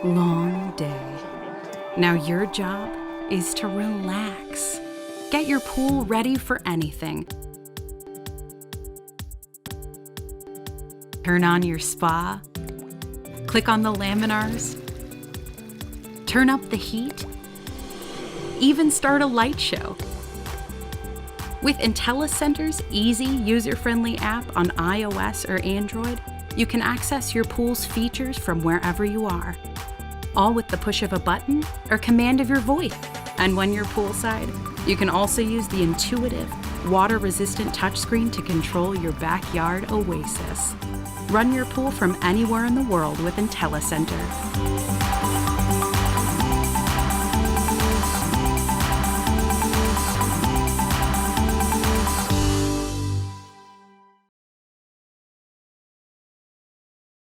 long day. Now your job is to relax. Get your pool ready for anything. Turn on your spa. Click on the laminars. Turn up the heat. Even start a light show. With IntelliCenter's easy, user-friendly app on iOS or Android, you can access your pool's features from wherever you are, all with the push of a button or command of your voice. And when you're poolside, you can also use the intuitive, water-resistant touchscreen to control your backyard oasis. Run your pool from anywhere in the world with IntelliCenter.